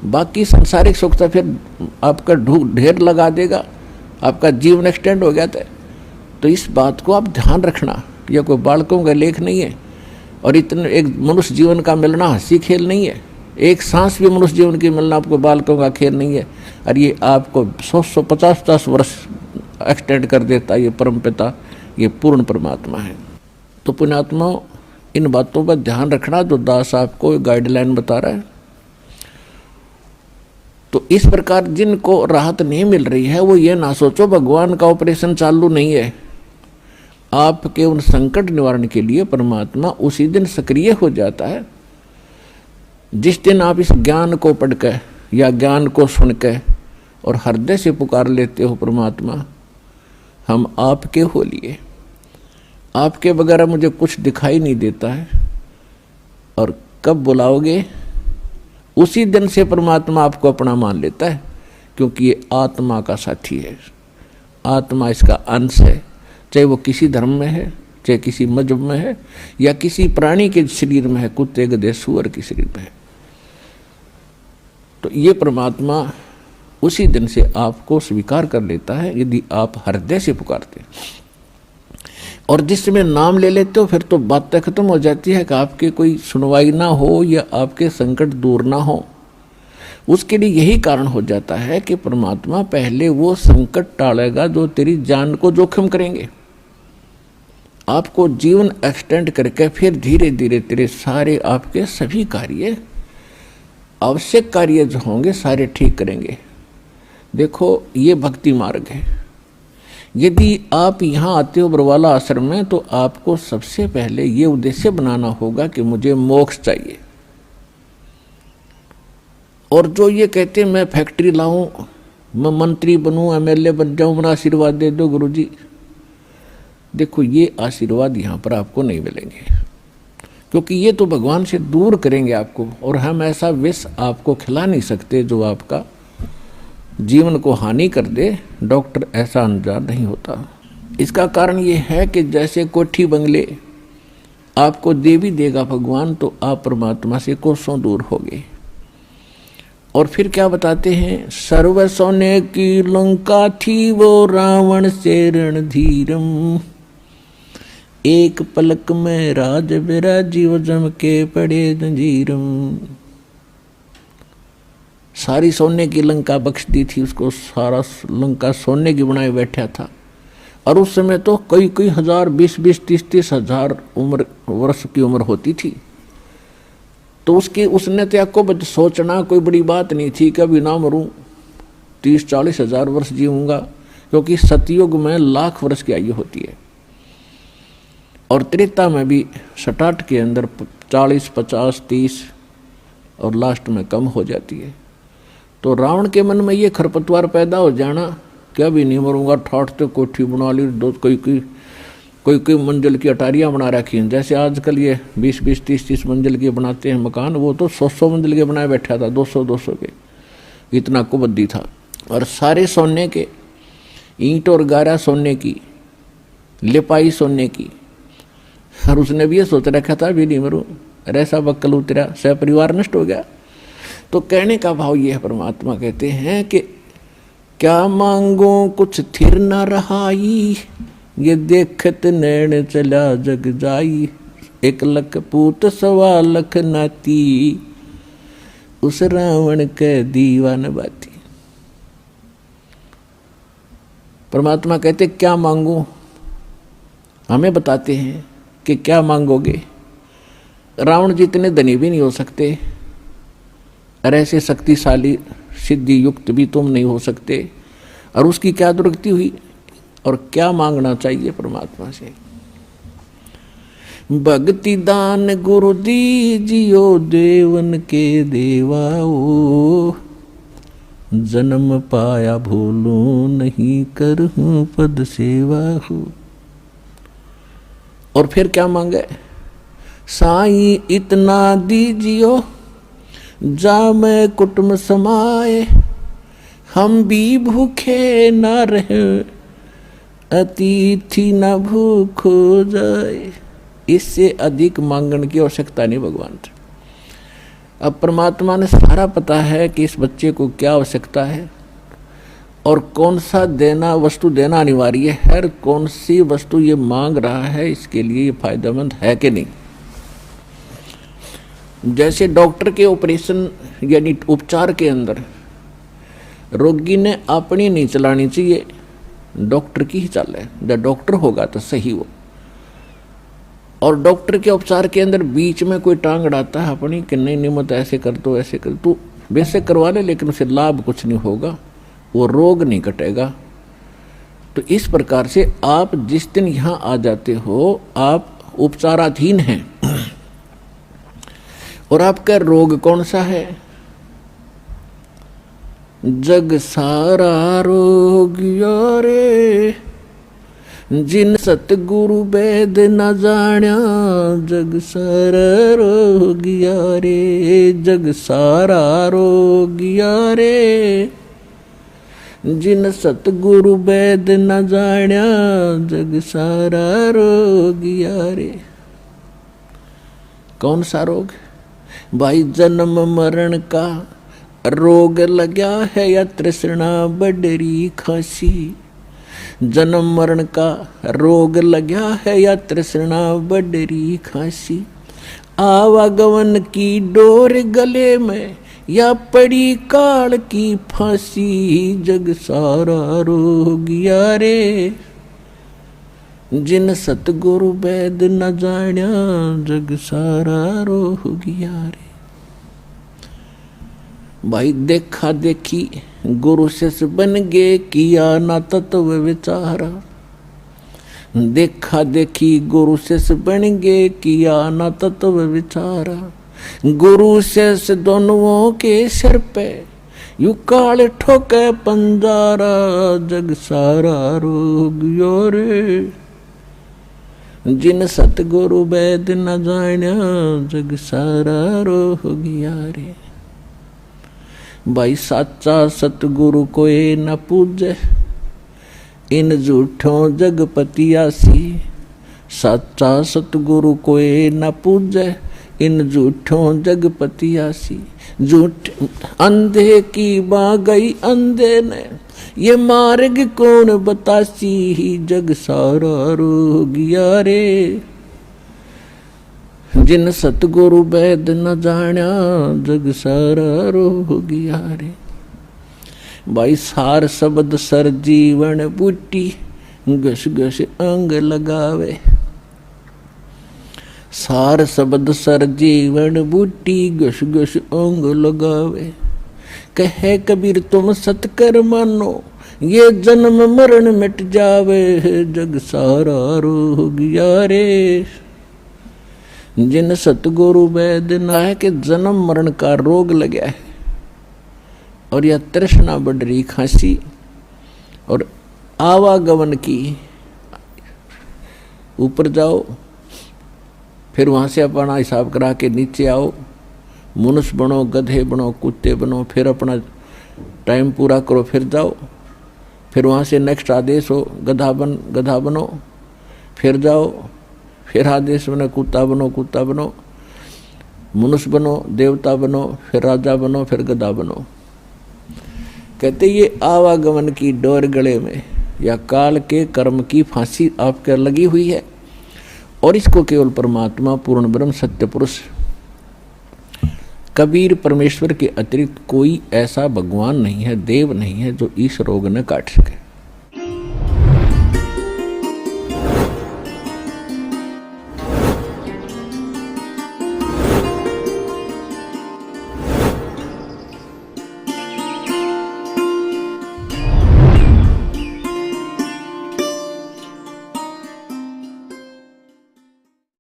बाकी संसारिक सुख तो फिर आपका ढेर लगा देगा, आपका जीवन एक्सटेंड हो गया था। तो इस बात को आप ध्यान रखना, यह कोई बालकों का लेख नहीं है, और इतने एक मनुष्य जीवन का मिलना हंसी खेल नहीं है। एक सांस भी मनुष्य जीवन की मिलना आपको बालकों का खेल नहीं है। और ये आपको 100-150 वर्ष एक्सटेंड कर देता है ये परम पिता, ये पूर्ण परमात्मा है। तो पुण्यात्मा, इन बातों पर ध्यान रखना जो दास आपको गाइडलाइन बता रहा है। तो इस प्रकार जिनको राहत नहीं मिल रही है वो ये ना सोचो भगवान का ऑपरेशन चालू नहीं है। आपके उन संकट निवारण के लिए परमात्मा उसी दिन सक्रिय हो जाता है जिस दिन आप इस ज्ञान को पढ़कर या ज्ञान को सुनकर और हृदय से पुकार लेते हो, परमात्मा हम आपके हो लिए, आपके बगैर मुझे कुछ दिखाई नहीं देता है। और कब बुलाओगे उसी दिन से परमात्मा आपको अपना मान लेता है, क्योंकि ये आत्मा का साथी है, आत्मा इसका अंश है। चाहे वो किसी धर्म में है, चाहे किसी मजहब में है, या किसी प्राणी के शरीर में है, कुत्ते गधे सूअर के शरीर में है। तो ये परमात्मा उसी दिन से आपको स्वीकार कर लेता है यदि आप हृदय से पुकारते हैं। और जिस समय नाम ले लेते हो फिर तो बात खत्म हो जाती है कि आपके कोई सुनवाई ना हो या आपके संकट दूर ना हो। उसके लिए यही कारण हो जाता है कि परमात्मा पहले वो संकट टालेगा जो तेरी जान को जोखिम करेंगे। आपको जीवन एक्सटेंड करके फिर धीरे धीरे तेरे सारे आपके सभी कार्य, आवश्यक कार्य जो होंगे सारे ठीक करेंगे। देखो ये भक्ति मार्ग है। यदि आप यहाँ आते हो बरवाला आश्रम में तो आपको सबसे पहले ये उद्देश्य बनाना होगा कि मुझे मोक्ष चाहिए। और जो ये कहते हैं मैं फैक्ट्री लाऊं, मैं मंत्री बनूं, एमएलए बन जाऊं, मेरा आशीर्वाद दे दो गुरुजी, देखो ये आशीर्वाद यहाँ पर आपको नहीं मिलेंगे, क्योंकि ये तो भगवान से दूर करेंगे आपको। और हम ऐसा विष आपको खिला नहीं सकते जो आपका जीवन को हानि कर दे। डॉक्टर ऐसा अनजान नहीं होता। इसका कारण ये है कि जैसे कोठी बंगले आपको दे भी देगा भगवान, तो आप परमात्मा से कोसों दूर होगे। और फिर क्या बताते हैं, सर्व सोने की लंका थी वो रावण से रणधीरम, एक पलक में राज विराजीव जम के पड़े जंजीरम। सारी सोने की लंका बख्श दी थी उसको, सारा लंका सोने की बनाए बैठा था। और उस समय तो कई हजार, 20-20, 30-30 हजार वर्ष की उम्र होती थी। तो उसने तो आपको सोचना कोई बड़ी बात नहीं थी, कभी ना मरूं, 30-40 हजार वर्ष जीऊंगा, क्योंकि सतयुग में 1,00,000 वर्ष की आयु होती है। और त्रेता में भी स्टार्ट के अंदर 40, 50, 30 और लास्ट में कम हो जाती है। तो रावण के मन में ये खरपतवार पैदा हो जाना, क्या भी नहीं मरूंगा, ठाठ तो कोठी बना ली, दो कोई मंजिल की अटारियाँ बना रखी हैं। जैसे आजकल ये 20-20, 30-30 मंजिल के बनाते हैं मकान, वो तो 100 मंजिल के बनाए बैठा था, 200 के, इतना कुबद्दी था। और सारे सोने के, ईंट और गारा सोने की, लिपाई सोने की। और उसने भी ये सोच रखा था भी नहीं मरूं, ऐसा बक्कल उतरा, सह परिवार नष्ट हो गया। तो कहने का भाव ये है, परमात्मा कहते हैं कि क्या मांगो कुछ थिर न रहाई, ये देखत नैन चला जग जाई, 1,00,000 पूत 1,00,000 नाती, उस रावण के दीवान बाती। परमात्मा कहते क्या मांगो, हमें बताते हैं कि क्या मांगोगे। रावण जितने धनी भी नहीं हो सकते, और ऐसे शक्तिशाली सिद्धि युक्त भी तुम नहीं हो सकते। और उसकी क्या दुर्गति हुई, और क्या मांगना चाहिए परमात्मा से। भक्ति दान गुरु दीजियो देवन के देवाओ, जन्म पाया भूलूं नहीं करहूं पद सेवा हो। और फिर क्या मांगे, साईं इतना दीजियो जा मैं कुटुंब समाए, हम भी भूखे न रहे अतिथि न भूख जाए। इससे अधिक मांगने की आवश्यकता नहीं भगवान से। अब परमात्मा ने सारा पता है कि इस बच्चे को क्या आवश्यकता है और कौन सा वस्तु देना अनिवार्य है और कौन सी वस्तु ये मांग रहा है, इसके लिए ये फायदेमंद है कि नहीं। जैसे डॉक्टर के ऑपरेशन यानी उपचार के अंदर रोगी ने अपनी नहीं चलानी चाहिए, डॉक्टर की ही चले, जब डॉक्टर होगा तो सही हो। और डॉक्टर के उपचार के अंदर बीच में कोई टांग अड़ाता है अपनी कि नहीं मत ऐसे कर दो ऐसे कर दो, वैसे करवा ले, लेकिन उसे लाभ कुछ नहीं होगा, वो रोग नहीं कटेगा। तो इस प्रकार से आप जिस दिन यहाँ आ जाते हो आप उपचाराधीन हैं और आपका रोग कौन सा है? जग सारा रोग यारे जिन सतगुरु वेद न जाण्या, जग सारा रोग यारे, जग सारा रोग यारे जिन सतगुरु वेद न जाण्या, जग सारा रोग यारे। कौन सा रोग भाई? जन्म मरण का रोग लग्या है या तृष्णा बडरी खासी, जन्म मरण का रोग लग्या है या तृष्णा बडरी खासी, आवागमन की डोर गले में या पड़ी काल की फांसी, जग सारा रोग यारे जिन सतगुरु वेद न जाण्या, जग सारा रोग यारे। भाई देखा देखी गुरु शिष्य बन गे, किया ना तत्व विचारा, देखा देखी गुरु शिष्य बन गे, किया ना तत्व विचारा, गुरु शिष्य दोनों के सिर पे यू काल ठोके पंजारा, जग सारा रोग योरे जिन सतगुरु वेद न जाण्या, जग सारा रोग यारे। भाई साचा सतगुरु कोई न पूजे, इन झूठों जगपतियासी, साचा सतगुरु कोई न पूजे, इन झूठों जगपतियासी, झूठ अंधे की बाँ गई अंधे ने, ये मार्ग कौन बतासी, जग सारा रोग यारे जिन सतगुरु वेद न जाण्या, जग सारा रोग यारे। भाई सार शब्द सर जीवन बूटी, घस घस अंग लगावे, सार शब्द सर जीवन बूटी, घस घस अंग लगावे, कहे कबीर तुम सतकर मानो, ये जन्म मरण मिट जावे, जग सारा रोग यारे जिन सतगुरु वेद न है कि जन्म मरण का रोग लगा है और यह तृष्णा बढ़ रही खांसी और आवागमन की, ऊपर जाओ फिर वहाँ से अपना हिसाब करा के नीचे आओ, मनुष्य बनो, गधे बनो, कुत्ते बनो, फिर अपना टाइम पूरा करो, फिर जाओ, फिर वहाँ से नेक्स्ट आदेश हो गधा बनो, फिर जाओ, फिर आदेश बनो कुत्ता बनो, मनुष्य बनो, देवता बनो, फिर राजा बनो, फिर गधा बनो। कहते ये आवागमन की डोर गले में या काल के कर्म की फांसी आपके लगी हुई है और इसको केवल परमात्मा पूर्ण ब्रह्म सत्य पुरुष कबीर परमेश्वर के अतिरिक्त कोई ऐसा भगवान नहीं है, देव नहीं है जो इस रोग न काट सके।